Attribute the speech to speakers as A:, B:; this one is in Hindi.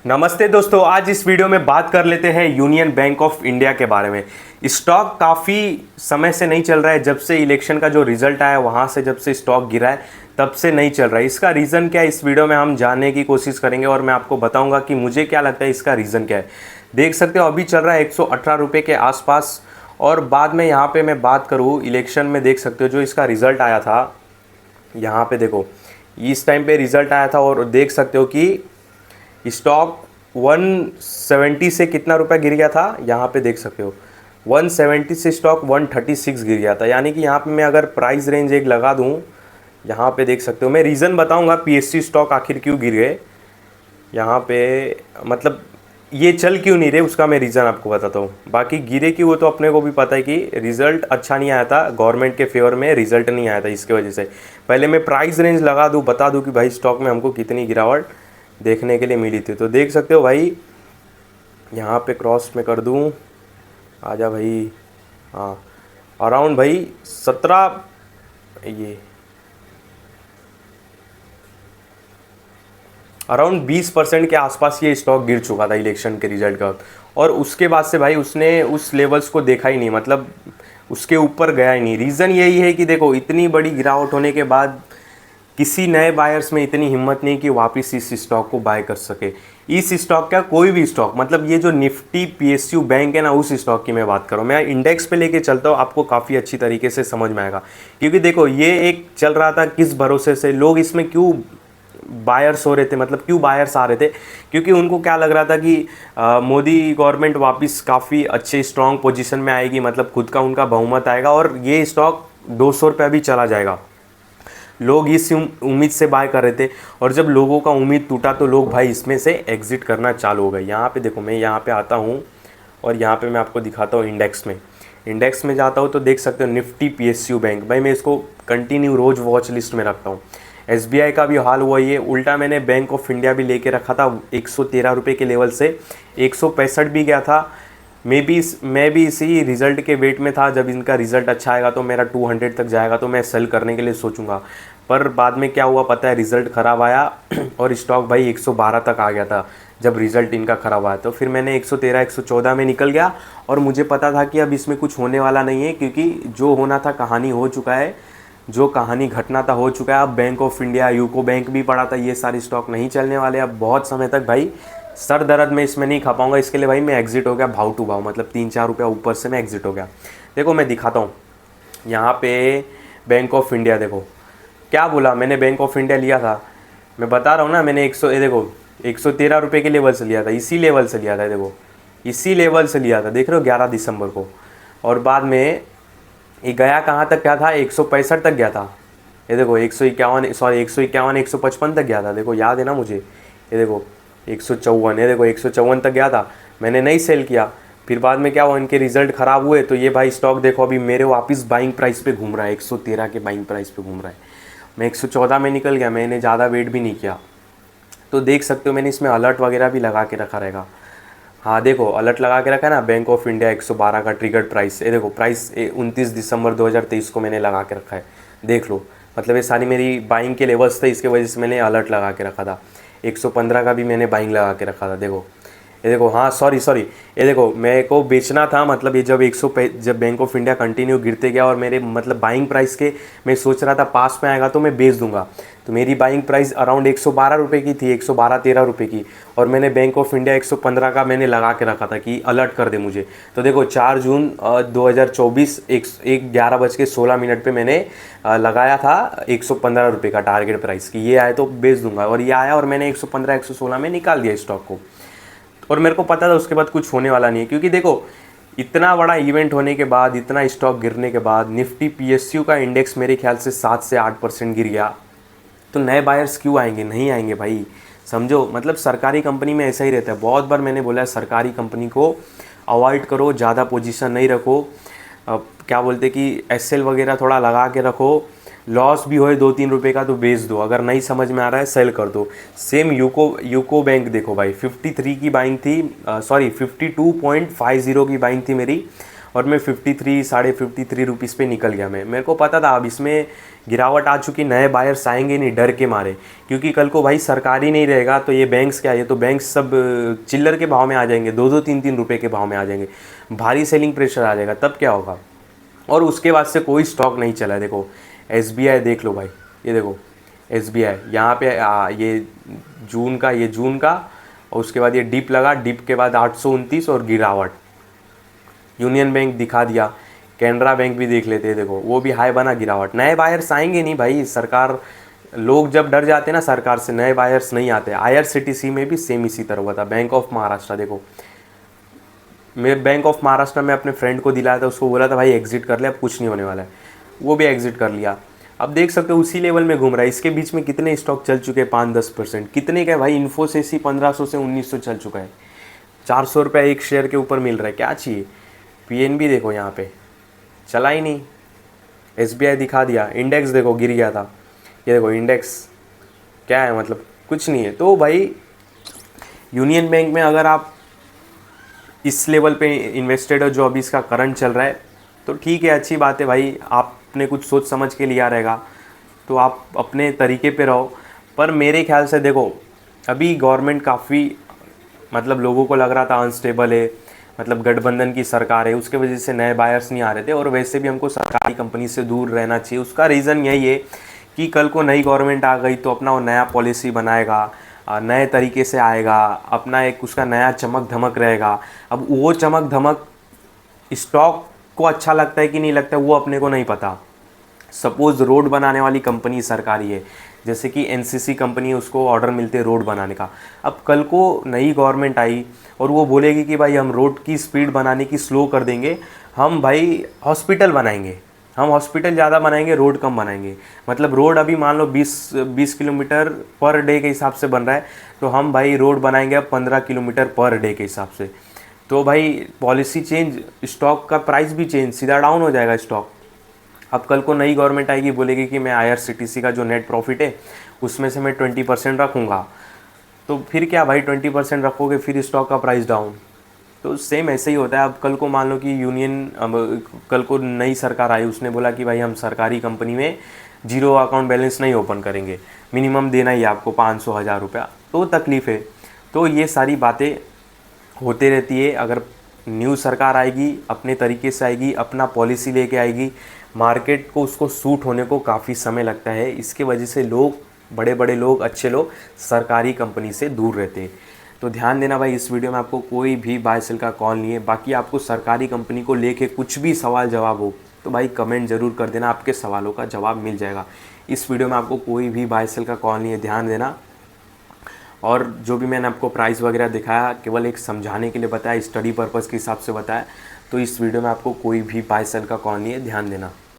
A: नमस्ते दोस्तों, आज इस वीडियो में बात कर लेते हैं यूनियन बैंक ऑफ इंडिया के बारे में। स्टॉक काफ़ी समय से नहीं चल रहा है। जब से इलेक्शन का जो रिजल्ट आया वहाँ से जब से स्टॉक गिरा है तब से नहीं चल रहा है। इसका रीज़न क्या है, इस वीडियो में हम जानने की कोशिश करेंगे और मैं आपको बताऊंगा कि मुझे क्या लगता है इसका रीज़न क्या है। देख सकते हो अभी चल रहा है 118 रुपये के आसपास। और बाद में यहाँ पर मैं बात करूँ इलेक्शन में, देख सकते हो जो इसका रिज़ल्ट आया था, यहाँ पर देखो इस टाइम पर रिज़ल्ट आया था और देख सकते हो कि स्टॉक 170 से कितना रुपया गिर गया था, यहाँ पे देख सकते हो 170 से स्टॉक 136 गिर गया था। यानी कि यहाँ पे मैं अगर प्राइस रेंज एक लगा दूँ, यहाँ पे देख सकते हो, मैं रीज़न बताऊँगा पीएसयू स्टॉक आखिर क्यों गिर गए। यहाँ पे मतलब ये चल क्यों नहीं रहे उसका मैं रीज़न आपको बताता हूँ। बाकी गिरे क्यों वो तो अपने को भी पता है कि रिज़ल्ट अच्छा नहीं आया था, गवर्नमेंट के फेवर में रिज़ल्ट नहीं आया था, इसके वजह से। पहले मैं प्राइस रेंज लगा दूँ, बता दूँ कि भाई स्टॉक में हमको कितनी गिरावट देखने के लिए मिली थी। तो देख सकते हो भाई, यहाँ पे क्रॉस में कर दूँ, आजा भाई, हाँ अराउंड भाई 17, ये अराउंड 20% के आसपास ये स्टॉक गिर चुका था इलेक्शन के रिजल्ट का। और उसके बाद से भाई उसने उस लेवल्स को देखा ही नहीं, मतलब उसके ऊपर गया ही नहीं। रीज़न यही है कि देखो इतनी बड़ी गिरावट होने के बाद किसी नए बायर्स में इतनी हिम्मत नहीं कि वापस इस स्टॉक को बाय कर सके। इस स्टॉक का कोई भी स्टॉक, मतलब ये जो निफ्टी पीएसयू बैंक है ना, उस स्टॉक की मैं बात करूँ। मैं इंडेक्स पे लेके चलता हूँ, आपको काफ़ी अच्छी तरीके से समझ में आएगा। क्योंकि देखो ये एक चल रहा था किस भरोसे से लोग इसमें क्यों बायर्स हो रहे थे, मतलब क्यों बायर्स आ रहे थे, क्योंकि उनको क्या लग रहा था कि मोदी गवर्नमेंट वापस काफ़ी अच्छे स्ट्रॉन्ग पोजीशन में आएगी, मतलब खुद का उनका बहुमत आएगा और ये स्टॉक 200 रुपये भी चला जाएगा। लोग इस उम्मीद से बाय कर रहे थे और जब लोगों का उम्मीद टूटा तो लोग भाई इसमें से एग्जिट करना चालू हो गए। यहाँ पे देखो, मैं यहाँ पे आता हूँ और यहाँ पे मैं आपको दिखाता हूँ इंडेक्स में जाता हूँ तो देख सकते हो निफ्टी पीएसयू बैंक, भाई मैं इसको कंटिन्यू रोज़ वॉच लिस्ट में रखता हूँ। एसबीआई का भी हाल हुआ ही है, उल्टा मैंने बैंक ऑफ इंडिया भी लेके रखा था 113 रुपये के लेवल से 165 भी गया था। मैं भी इसी रिज़ल्ट के वेट में था, जब इनका रिज़ल्ट अच्छा आएगा तो मेरा 200 तक जाएगा तो मैं सेल करने के लिए सोचूंगा। पर बाद में क्या हुआ पता है, रिज़ल्ट ख़राब आया और स्टॉक भाई 112 तक आ गया था जब रिज़ल्ट इनका ख़राब आया। तो फिर मैंने 113 114 में निकल गया और मुझे पता था कि अब इसमें कुछ होने वाला नहीं है, क्योंकि जो होना था कहानी हो चुका है, जो कहानी घटना था हो चुका है। अब bank of India, UCO bank भी पड़ा था, ये सारे स्टॉक नहीं चलने वाले अब बहुत समय तक। भाई सर दर्द में इसमें नहीं खा पाऊंगा, इसके लिए भाई मैं एग्जिट हो गया भाव टू भाव, मतलब 3-4 रुपया ऊपर से मैं एग्जिट हो गया। देखो मैं दिखाता हूँ यहाँ पे बैंक ऑफ इंडिया, देखो क्या बोला मैंने, बैंक ऑफ इंडिया लिया था, मैं बता रहा हूँ ना, मैंने 100 ये देखो 113 रुपये के लेवल से लिया था, इसी लेवल से लिया था, देखो इसी लेवल से लिया था, देख रहे हो 11 दिसंबर को। और बाद में ये गया कहाँ तक गया था, 165 तक गया था। ये देखो 151 155 तक गया था, देखो याद है ना मुझे। ये देखो 154, ये देखो 154 तक गया था, मैंने नहीं सेल किया। फिर बाद में क्या हुआ, इनके रिजल्ट ख़राब हुए तो ये भाई स्टॉक देखो अभी मेरे वापस बाइंग प्राइस पे घूम रहा है, 113 के बाइंग प्राइस पे घूम रहा है। मैं 114 में निकल गया, मैंने ज़्यादा वेट भी नहीं किया। तो देख सकते हो मैंने इसमें अलर्ट वगैरह भी लगा के रखा रहेगा। हाँ देखो अलर्ट लगा के रखा है ना, बैंक ऑफ इंडिया 112 का ट्रिगर्ड प्राइस, ये देखो प्राइस 29 दिसंबर 2023 को मैंने लगा के रखा है, देख लो। मतलब ये सारी मेरी बाइंग के लेवल्स थे, इसके वजह से मैंने अलर्ट लगा के रखा था। 115 का भी मैंने बाइंग लगा के रखा था, देखो ये देखो, हाँ सॉरी ये देखो मेरे को बेचना था, मतलब ये जब बैंक ऑफ इंडिया कंटिन्यू गिरते गया और मेरे मतलब बाइंग प्राइस के मैं सोच रहा था पास में आएगा तो मैं बेच दूंगा। तो मेरी बाइंग प्राइस अराउंड 112 रुपये की थी, 112-13 रुपये की, और मैंने बैंक ऑफ इंडिया 115 का मैंने लगा के रखा था कि अलर्ट कर दे मुझे। तो देखो 4 जून 2024 11:16 पे मैंने लगाया था 115 रुपये का टारगेट प्राइस की, ये आए तो बेच दूंगा, और ये आया और मैंने 115-116 में निकाल दिया स्टॉक को। और मेरे को पता था उसके बाद कुछ होने वाला नहीं है, क्योंकि देखो इतना बड़ा इवेंट होने के बाद, इतना स्टॉक गिरने के बाद, निफ्टी पीएसयू का इंडेक्स मेरे ख्याल से 7 से 8% गिर गया। तो नए बायर्स क्यों आएंगे, नहीं आएंगे भाई, समझो। मतलब सरकारी कंपनी में ऐसा ही रहता है, बहुत बार मैंने बोला है सरकारी कंपनी को अवॉइड करो, ज़्यादा पोजीशन नहीं रखो। क्या बोलते कि एसएल वगैरह थोड़ा लगा के रखो, लॉस भी होए 2-3 रुपये का तो बेच दो, अगर नहीं समझ में आ रहा है सेल कर दो। सेम यूको बैंक देखो भाई 53 की बाइंग थी, 52.50 की बाइंग थी मेरी, और मैं 53 साढ़े 53 रुपीज़ पे निकल गया। मैं, मेरे को पता था अब इसमें गिरावट आ चुकी, नए बायर्स आएंगे नहीं डर के मारे, क्योंकि कल को भाई सरकारी नहीं रहेगा तो ये बैंक्स क्या, ये तो बैंक्स सब चिल्लर के भाव में आ जाएंगे, 2-2 3-3 रुपये के भाव में आ जाएंगे, भारी सेलिंग प्रेशर आ जाएगा, तब क्या होगा। और उसके बाद से कोई स्टॉक नहीं चला। देखो SBI देख लो भाई, ये देखो SBI यहाँ पे ये जून का, और उसके बाद ये डिप लगा, डिप के बाद 829 और गिरावट। यूनियन बैंक दिखा दिया, कैनरा बैंक भी देख लेते हैं, देखो वो भी हाई बना, गिरावट। नए बायर्स आएंगे नहीं भाई, सरकार, लोग जब डर जाते हैं ना सरकार से, नए बायर्स नहीं आते। IRCTC में भी सेम इसी तरह हुआ था। बैंक ऑफ महाराष्ट्र देखो, मैं बैंक ऑफ महाराष्ट्र में अपने फ्रेंड को दिलाया था, उसको बोला था भाई एग्जिट कर ले, अब कुछ नहीं होने वाला है, वो भी एग्जिट कर लिया। अब देख सकते हो उसी लेवल में घूम रहा है। इसके बीच में कितने स्टॉक चल चुके हैं, 5-10%, कितने का भाई। इन्फोसिस ही 1500 से 1900 चल चुका है, 400 रुपये एक शेयर के ऊपर मिल रहा है, क्या चाहिए। PNB देखो यहाँ पे चला ही नहीं, SBI दिखा दिया, इंडेक्स देखो गिर गया था, ये देखो इंडेक्स क्या है, मतलब कुछ नहीं है। तो भाई यूनियन बैंक में अगर आप इस लेवल पे इन्वेस्टेड हो जो अभी इसका करंट चल रहा है, तो ठीक है, अच्छी बात है भाई, आपने कुछ सोच समझ के लिया रहेगा तो आप अपने तरीके पे रहो। पर मेरे ख्याल से देखो अभी गवर्नमेंट काफ़ी, मतलब लोगों को लग रहा था अनस्टेबल है, मतलब गठबंधन की सरकार है, उसके वजह से नए बायर्स नहीं आ रहे थे। और वैसे भी हमको सरकारी कंपनी से दूर रहना चाहिए। उसका रीज़न यही है कि कल को नई गवर्नमेंट आ गई तो अपना वो नया पॉलिसी बनाएगा, नए तरीके से आएगा, अपना एक उसका नया चमक धमक रहेगा। अब वो चमक धमक स्टॉक को अच्छा लगता है कि नहीं लगता है वो अपने को नहीं पता। सपोज़ रोड बनाने वाली कंपनी सरकारी है, जैसे कि NCC कंपनी है, उसको ऑर्डर मिलते हैं रोड बनाने का। अब कल को नई गवर्नमेंट आई और वो बोलेगी कि भाई हम रोड की स्पीड बनाने की स्लो कर देंगे, हम भाई हॉस्पिटल बनाएंगे, हम हॉस्पिटल ज़्यादा बनाएंगे, रोड कम बनाएंगे। मतलब रोड अभी मान लो 20 किलोमीटर पर डे के हिसाब से बन रहा है, तो हम भाई रोड बनाएंगे अब 15 किलोमीटर पर डे के हिसाब से। तो भाई पॉलिसी चेंज, स्टॉक का प्राइस भी चेंज, सीधा डाउन हो जाएगा स्टॉक। अब कल को नई गवर्नमेंट आएगी, बोलेगी कि मैं IRCTC का जो नेट प्रॉफिट है उसमें से मैं 20% रखूँगा, तो फिर क्या भाई 20% रखोगे, फिर स्टॉक का प्राइस डाउन। तो सेम ऐसे ही होता है। अब कल को मान लो कि कल को नई सरकार आई, उसने बोला कि भाई हम सरकारी कंपनी में जीरो अकाउंट बैलेंस नहीं ओपन करेंगे, मिनिमम देना ही आपको 500-1000 रुपया, तो तकलीफ़ है। तो ये सारी बातें होते रहती है। अगर न्यू सरकार आएगी, अपने तरीके से आएगी, अपना पॉलिसी लेके आएगी, मार्केट को उसको सूट होने को काफ़ी समय लगता है। इसके वजह से लोग, बड़े बड़े लोग, अच्छे लोग सरकारी कंपनी से दूर रहते हैं। तो ध्यान देना भाई, इस वीडियो में आपको कोई भी बाय सेल का कॉल नहीं है। बाकी आपको सरकारी कंपनी को लेके कुछ भी सवाल जवाब हो तो भाई कमेंट ज़रूर कर देना, आपके सवालों का जवाब मिल जाएगा। इस वीडियो में आपको कोई भी बाय सेल का कॉल नहीं है, ध्यान देना। और जो भी मैंने आपको प्राइस वगैरह दिखाया केवल एक समझाने के लिए बताया, स्टडी पर्पज़ के हिसाब से बताया। तो इस वीडियो में आपको कोई भी बाय सेल का कॉल नहीं है, ध्यान देना।